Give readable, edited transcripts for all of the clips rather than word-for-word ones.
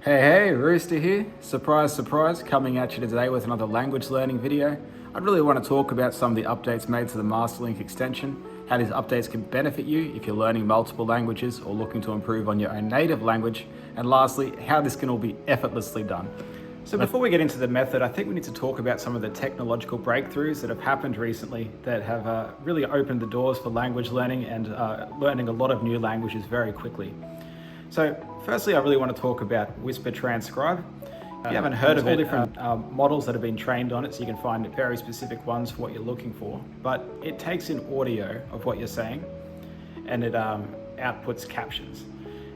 Hey, Rooster here. Surprise, surprise, coming at you today with another language learning video. I'd really want to talk about some of the updates made to the MasterLink extension, how these updates can benefit you if you're learning multiple languages or looking to improve on your own native language, and lastly, how this can all be effortlessly done. So before we get into the method, I think we need to talk about some of the technological breakthroughs that have happened recently that have really opened the doors for language learning and learning a lot of new languages very quickly. So firstly, I really want to talk about Whisper Transcribe. If you haven't heard of it, all different models that have been trained on it, so you can find very specific ones for what you're looking for. But it takes in audio of what you're saying and it outputs captions.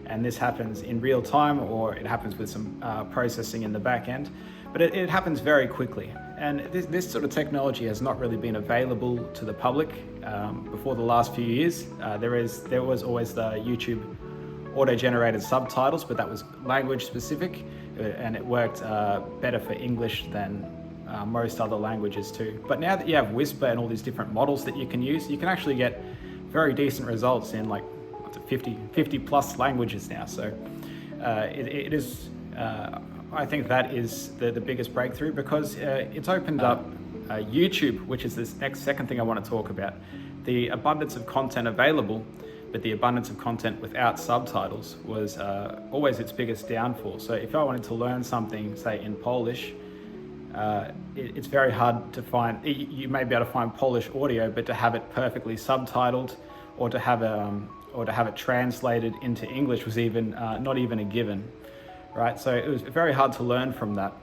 And this happens in real time, or it happens with some processing in the back end, but it happens very quickly. And this sort of technology has not really been available to the public before the last few years. There was always the YouTube auto-generated subtitles, but that was language specific, and it worked better for English than most other languages too. But now that you have Whisper and all these different models that you can use, you can actually get very decent results in like 50 plus languages now. So it is, I think that is the biggest breakthrough, because it's opened up YouTube, which is this second thing I want to talk about. The abundance of content available, but the abundance of content without subtitles was always its biggest downfall. So if I wanted to learn something, say in Polish, it's very hard to find. You may be able to find Polish audio, but to have it perfectly subtitled or to have it translated into English was even not even a given, right? So it was very hard to learn from that.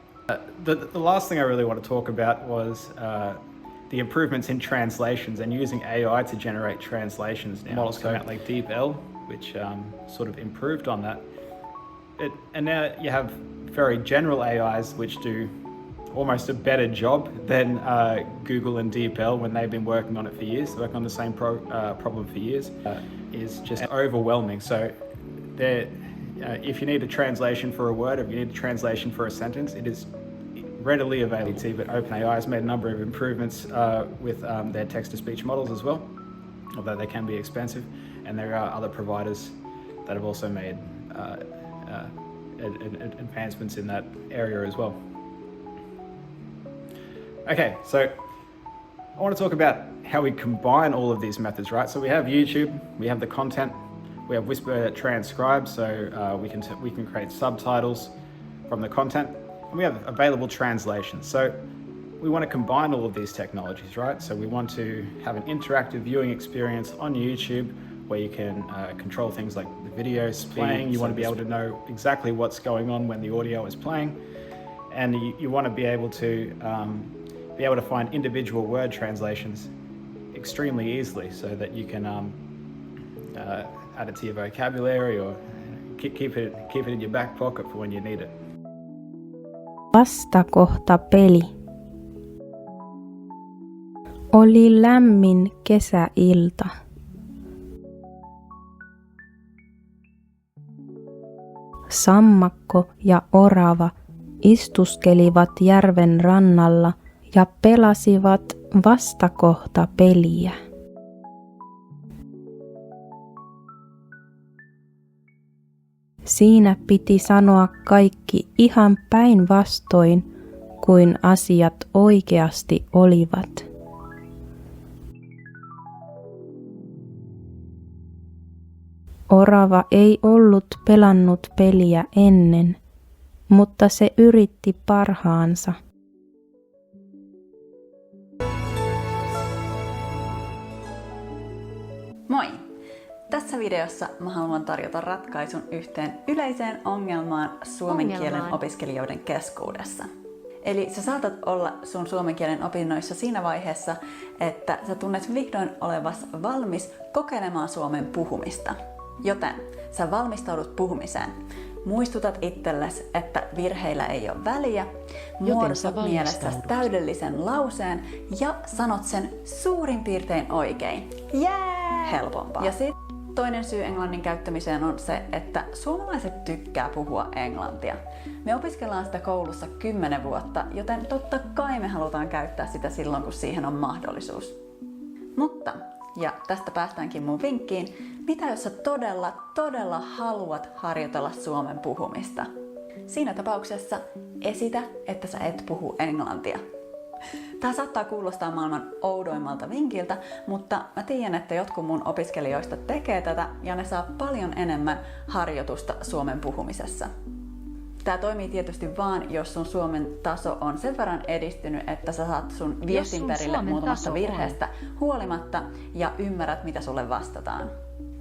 The last thing I really want to talk about was the improvements in translations and using AI to generate translations now. Models coming out like DeepL, which sort of improved on that. And now you have very general AIs which do almost a better job than Google and DeepL when they've been working on it for years, working on the same problem for years, is just overwhelming. So if you need a translation for a word, or if you need a translation for a sentence, it is readily available. But OpenAI has made a number of improvements with their text-to-speech models as well, although they can be expensive. And there are other providers that have also made advancements in that area as well. Okay, so I want to talk about how we combine all of these methods, right? So we have YouTube, we have the content, we have Whisper Transcribe, so we can create subtitles from the content, and we have available translations. So we want to combine all of these technologies, right? So we want to have an interactive viewing experience on YouTube where you can control things like the videos playing. You want to be able to know exactly what's going on when the audio is playing, and you want to be able to find individual word translations extremely easily, so that you can add it to your vocabulary or keep it in your back pocket for when you need it. Vastakohta peli. Oli lämmin kesäilta. Sammakko ja orava istuskelivat järven rannalla ja pelasivat vastakohta peliä. Siinä piti sanoa kaikki ihan päinvastoin kuin asiat oikeasti olivat. Orava ei ollut pelannut peliä ennen, mutta se yritti parhaansa. Moi! Tässä videossa mä haluan tarjota ratkaisun yhteen yleiseen ongelmaan suomen kielen opiskelijoiden keskuudessa. Eli sä saatat olla sun suomen kielen opinnoissa siinä vaiheessa, että sä tunnet vihdoin olevas valmis kokeilemaan suomen puhumista. Joten sä valmistaudut puhumiseen. Muistutat itsellesi, että virheillä ei ole väliä, muodostat mielessäsi täydellisen lauseen ja sanot sen suurin piirtein oikein. Helpompaa. Ja sitten toinen syy englannin käyttämiseen on se, että suomalaiset tykkää puhua englantia. Me opiskellaan sitä koulussa 10 vuotta, joten totta kai me halutaan käyttää sitä silloin, kun siihen on mahdollisuus. Mutta, ja tästä päästäänkin mun vinkkiin, mitä jos sä todella haluat harjoitella suomen puhumista? Siinä tapauksessa esitä, että sä et puhu englantia. Tämä saattaa kuulostaa maailman oudoimmalta vinkiltä, mutta mä tiedän, että jotkut mun opiskelijoista tekee tätä ja ne saa paljon enemmän harjoitusta suomen puhumisessa. Tämä toimii tietysti vaan, jos sun suomen taso on sen verran edistynyt, että sä saat sun viestin perille muutamasta virheestä huolimatta ja ymmärrät, mitä sulle vastataan.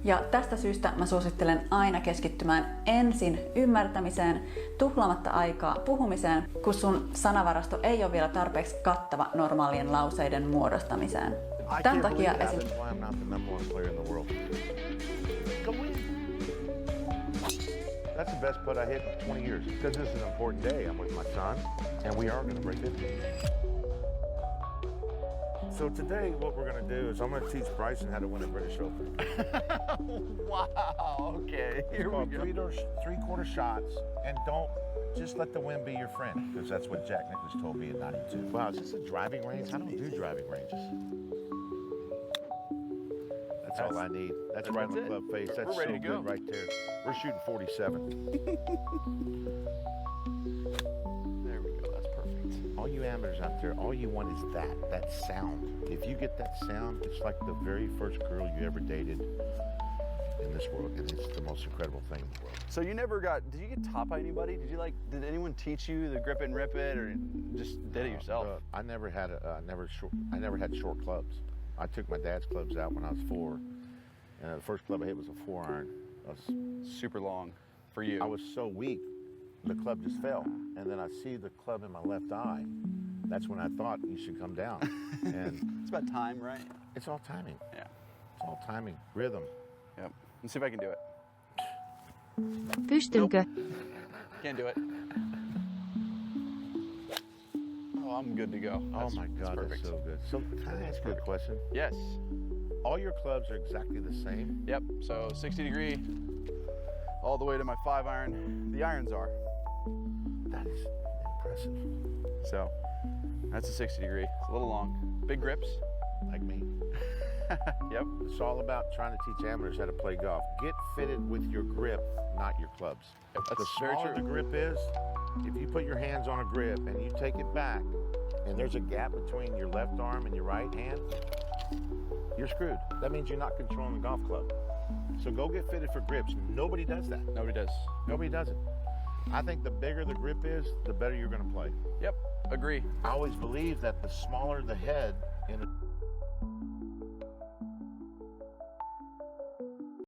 Ja tästä syystä mä suosittelen aina keskittymään ensin ymmärtämiseen, tuhlaamatta aikaa puhumiseen, kun sun sanavarasto ei ole vielä tarpeeksi kattava normaalien lauseiden muodostamiseen. Tämän takia That's the best putt I hit in 20 years. Because this is an important day. I'm with my son, and we are going to break 50. So today, what we're going to do is I'm going to teach Bryson how to win a British Open. Wow, okay, here we go. Three-quarter shots, and don't just let the wind be your friend, because that's what Jack Nicklaus told me at 92. Wow, is this a driving range? I don't do driving ranges. That's all I need. That's right on the club face. That's We're ready so to go. good right there. We're shooting 47. There we go, that's perfect. All you amateurs out there, all you want is that sound. If you get that sound, it's like the very first girl you ever dated in this world, and it's the most incredible thing in the world. So you never did you get taught by anybody? Did anyone teach you the grip it and rip it, or just did it yourself? I never had short clubs. I took my dad's clubs out when I was 4, and the first club I hit was a 4-iron. I was Super long for you. I was so weak, the club just fell. And then I see the club in my left eye. That's when I thought you should come down. And It's about time, right? it's all timing. Yeah. It's all timing, rhythm. Yep. Let's see if I can do it. Pystynkö? Can't do it. Oh, I'm good to go. Oh my God, that's perfect. so good. So can I ask you a question? Yes. All your clubs are exactly the same? Yep. So 60 degree, all the way to my 5-iron. The irons are. That is impressive. So that's a 60 degree. It's a little long. Big grips. Like me. Yep. It's all about trying to teach amateurs how to play golf. Get fitted with your grip, not your clubs. Yep, that's The very smaller true. the grip is, if you put your hands on a grip and you take it back, and there's a gap between your left arm and your right hand, you're screwed. That means you're not controlling the golf club. So go get fitted for grips. Nobody does that. Nobody does. Nobody does it. I think the bigger the grip is, the better you're going to play. Yep. Agree. I always believe that the smaller the head in a